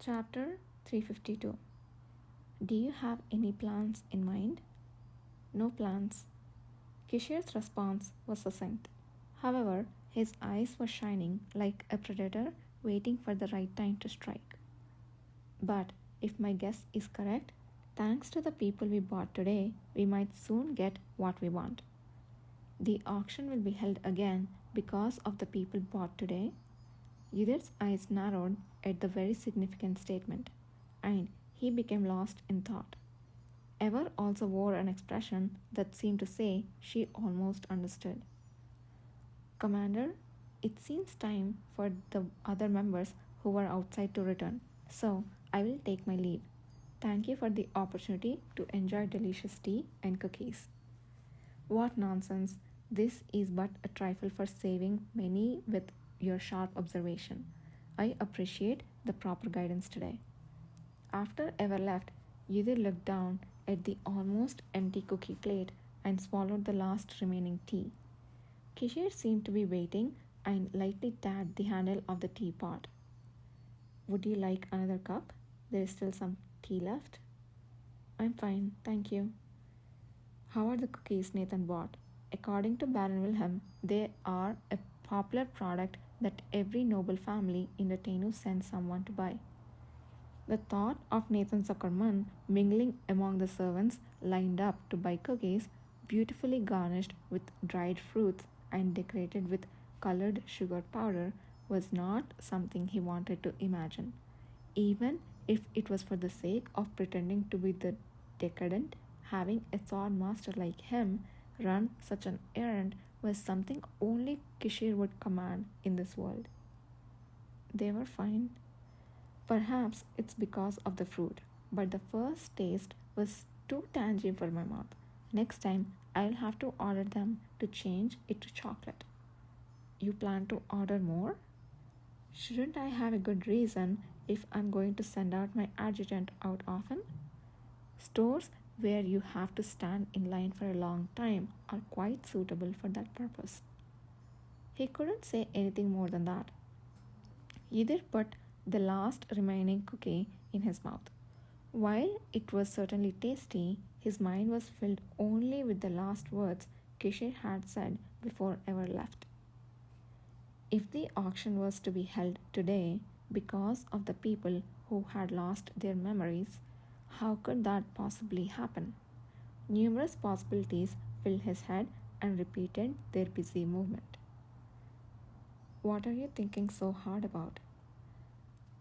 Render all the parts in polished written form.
Chapter 352. Do you have any plans in mind? No plans. Kishir's response was succinct. However, his eyes were shining like a predator waiting for the right time to strike. But if my guess is correct, thanks to the people we bought today, we might soon get what we want. The auction will be held again because of the people bought today. Yudhir's eyes narrowed at the very significant statement, and he became lost in thought. Ever also wore an expression that seemed to say she almost understood. Commander, it seems time for the other members who were outside to return, so I will take my leave. Thank you for the opportunity to enjoy delicious tea and cookies. What nonsense! This is but a trifle for saving many with your sharp observation. I appreciate the proper guidance today. After Ever left, Yudhir looked down at the almost empty cookie plate and swallowed the last remaining tea. Kishir seemed to be waiting and lightly tapped the handle of the teapot. Would you like another cup? There is still some tea left. I'm fine, thank you. How are the cookies Nathan bought? According to Baron Wilhelm, they are a popular product that every noble family in the Tainu sends someone to buy. The thought of Nathan Zuckerman mingling among the servants lined up to buy cookies, beautifully garnished with dried fruits and decorated with colored sugar powder, was not something he wanted to imagine, even if it was for the sake of pretending to be the decadent. Having a sword master like him run such an errand was something only Kishir would command in this world. They were fine. Perhaps it's because of the fruit, but the first taste was too tangy for my mouth. Next time, I'll have to order them to change it to chocolate. You plan to order more? Shouldn't I have a good reason if I'm going to send out my adjutant out often? Stores where you have to stand in line for a long time are quite suitable for that purpose. He couldn't say anything more than that. Yudhir put the last remaining cookie in his mouth. While it was certainly tasty, his mind was filled only with the last words Kishir had said before Ever left. If the auction was to be held today because of the people who had lost their memories, how could that possibly happen? Numerous possibilities filled his head and repeated their busy movement. What are you thinking so hard about?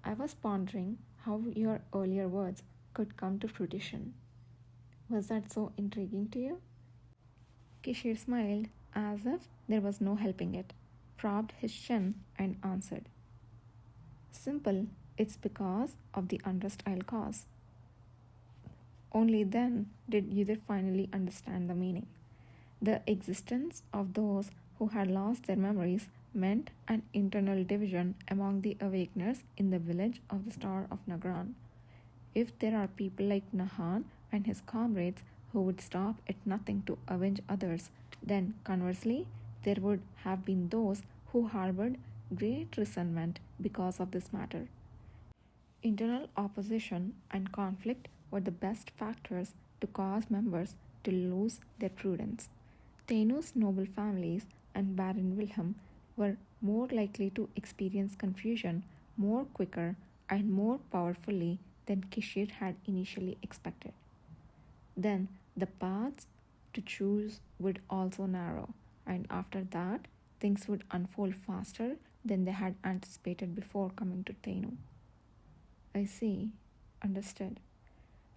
I was pondering how your earlier words could come to fruition. Was that so intriguing to you? Kishir smiled as if there was no helping it, propped his chin, and answered. Simple, it's because of the unrest I'll cause. Only then did Yudhir finally understand the meaning. The existence of those who had lost their memories meant an internal division among the awakeners in the village of the Star of Nagran. If there are people like Nahan and his comrades who would stop at nothing to avenge others, then conversely, there would have been those who harbored great resentment because of this matter. Internal opposition and conflict were the best factors to cause members to lose their prudence. Tainu's noble families and Baron Wilhelm were more likely to experience confusion more quicker and more powerfully than Kishir had initially expected. Then the paths to choose would also narrow, and after that, things would unfold faster than they had anticipated before coming to Tainu. I see. Understood.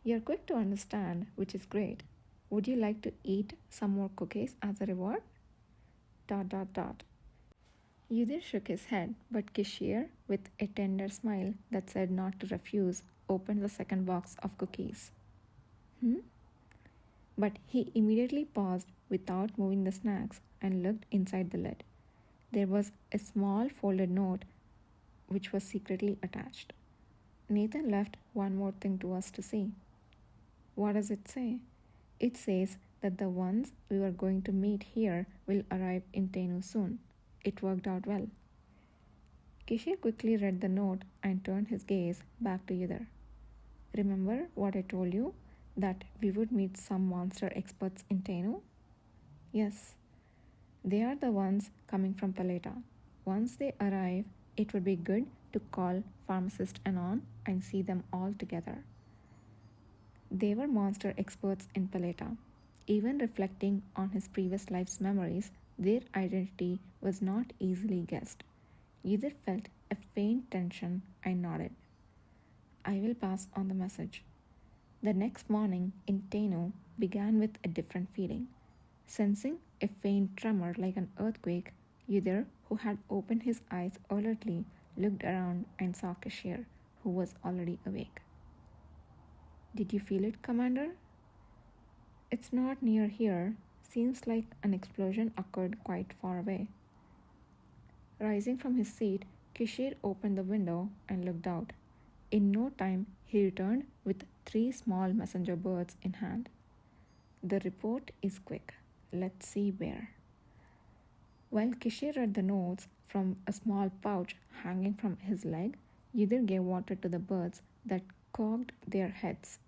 You're quick to understand, which is great. Would you like to eat some more cookies as a reward? Dot dot dot. Yudhir shook his head, but Kishir, with a tender smile that said not to refuse, opened the second box of cookies. But he immediately paused without moving the snacks and looked inside the lid. There was a small folded note which was secretly attached. Nathan left one more thing to us to see. What does it say? It says that the ones we were going to meet here will arrive in Tainu soon. It worked out well. Kishir quickly read the note and turned his gaze back to Yudhir. Remember what I told you? That we would meet some monster experts in Tenu? Yes, they are the ones coming from Paleta. Once they arrive, it would be good to call pharmacist Anon and see them all together. They were monster experts in Paleta. Even reflecting on his previous life's memories, their identity was not easily guessed. Either felt a faint tension and nodded. I will pass on the message. The next morning in Teno began with a different feeling. Sensing a faint tremor like an earthquake, Yudhir, who had opened his eyes alertly, looked around and saw Kashir, who was already awake. Did you feel it, Commander? It's not near here. Seems like an explosion occurred quite far away. Rising from his seat, Kishir opened the window and looked out. In no time, he returned with 3 small messenger birds in hand. The report is quick. Let's see where. While Kishir read the notes from a small pouch hanging from his leg, Yudhir gave water to the birds that cocked their heads.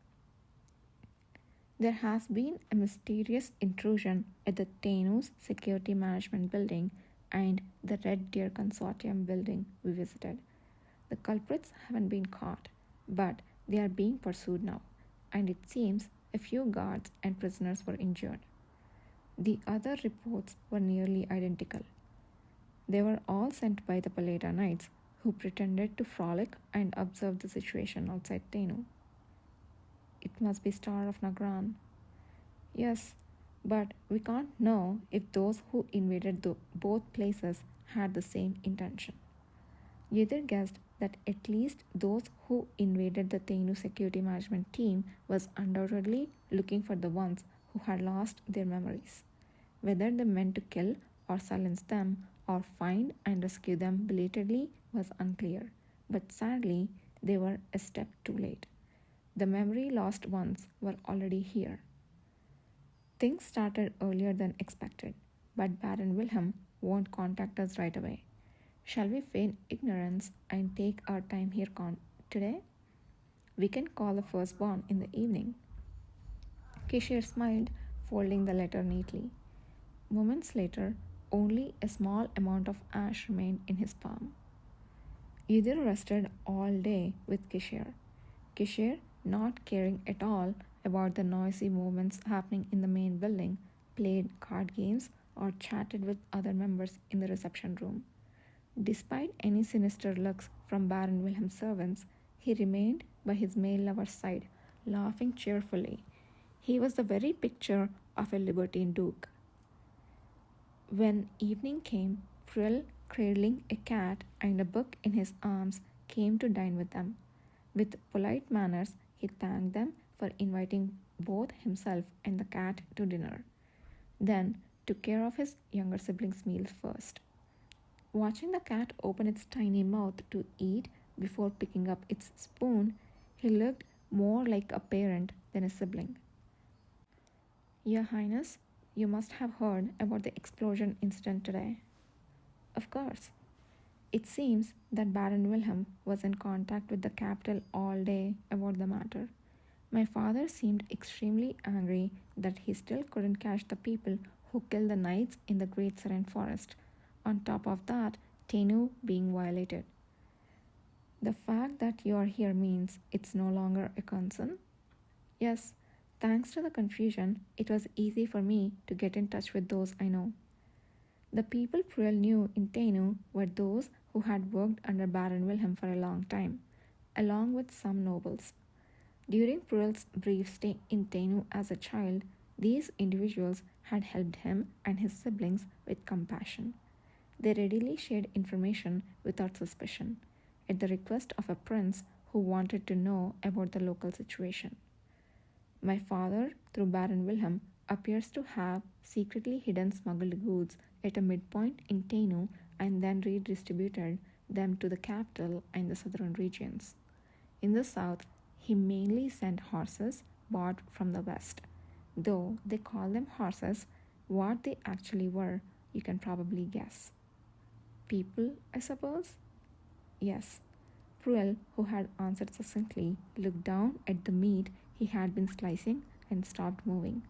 There has been a mysterious intrusion at the Tenu's Security Management Building and the Red Deer Consortium building we visited. The culprits haven't been caught, but they are being pursued now, and it seems a few guards and prisoners were injured. The other reports were nearly identical. They were all sent by the Paleta Knights, who pretended to frolic and observe the situation outside Tenu. It must be Star of Nagran. Yes, but we can't know if those who invaded both places had the same intention. Yudhir guessed that at least those who invaded the Tenu security management team was undoubtedly looking for the ones who had lost their memories. Whether they meant to kill or silence them or find and rescue them belatedly was unclear, but sadly they were a step too late. The memory lost ones were already here. Things started earlier than expected, but Baron Wilhelm won't contact us right away. Shall we feign ignorance and take our time here today? We can call the firstborn in the evening. Kishir smiled, folding the letter neatly. Moments later, only a small amount of ash remained in his palm. Yudhir rested all day with Kishir. Kishir, not caring at all about the noisy movements happening in the main building, played card games or chatted with other members in the reception room. Despite any sinister looks from Baron Wilhelm's servants, he remained by his male lover's side, laughing cheerfully. He was the very picture of a libertine duke. When evening came, Pruel, cradling a cat and a book in his arms, came to dine with them. With polite manners, he thanked them for inviting both himself and the cat to dinner. Then took care of his younger sibling's meal first. Watching the cat open its tiny mouth to eat before picking up its spoon, he looked more like a parent than a sibling. Your Highness, you must have heard about the explosion incident today. Of course. It seems that Baron Wilhelm was in contact with the capital all day about the matter. My father seemed extremely angry that he still couldn't catch the people who killed the knights in the Great Serene Forest. On top of that, Tenu being violated. The fact that you are here means it's no longer a concern? Yes, thanks to the confusion, it was easy for me to get in touch with those I know. The people Pruel knew in Tenu were those who had worked under Baron Wilhelm for a long time, along with some nobles. During Pruel's brief stay in Tenu as a child, these individuals had helped him and his siblings with compassion. They readily shared information without suspicion, at the request of a prince who wanted to know about the local situation. My father, through Baron Wilhelm, appears to have secretly hidden smuggled goods at a midpoint in Tenu and then redistributed them to the capital and the southern regions. In the south, he mainly sent horses bought from the west. Though they call them horses, what they actually were, you can probably guess. People, I suppose? Yes. Pruel, who had answered succinctly, looked down at the meat he had been slicing and stopped moving.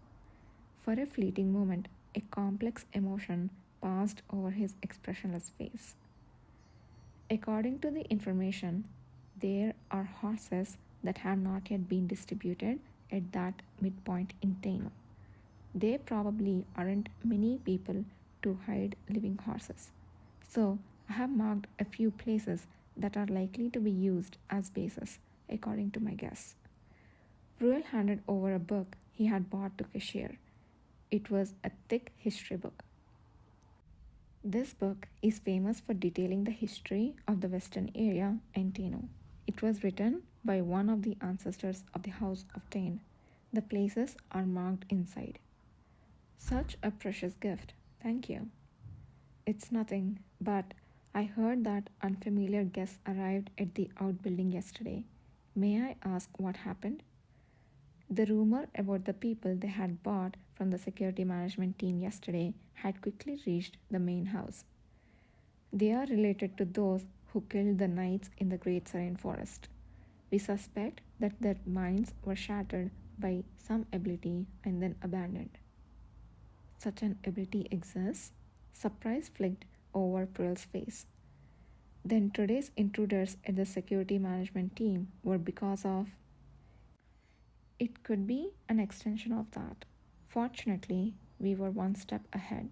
For a fleeting moment, a complex emotion passed over his expressionless face. According to the information, there are horses that have not yet been distributed at that midpoint in Taino. There probably aren't many people to hide living horses. So I have marked a few places that are likely to be used as bases, according to my guess. Ruel handed over a book he had bought to Cashier. It was a thick history book. This book is famous for detailing the history of the western area and Taino. It was written by one of the ancestors of the House of Tain. The places are marked inside. Such a precious gift. Thank you. It's nothing, but I heard that unfamiliar guests arrived at the outbuilding yesterday. May I ask what happened? The rumor about the people they had bought from the security management team yesterday had quickly reached the main house. They are related to those who killed the knights in the Great Serene Forest. We suspect that their minds were shattered by some ability and then abandoned. Such an ability exists? Surprise flicked over Pearl's face. Then today's intruders at the security management team were because of. It could be an extension of that. Fortunately, we were one step ahead.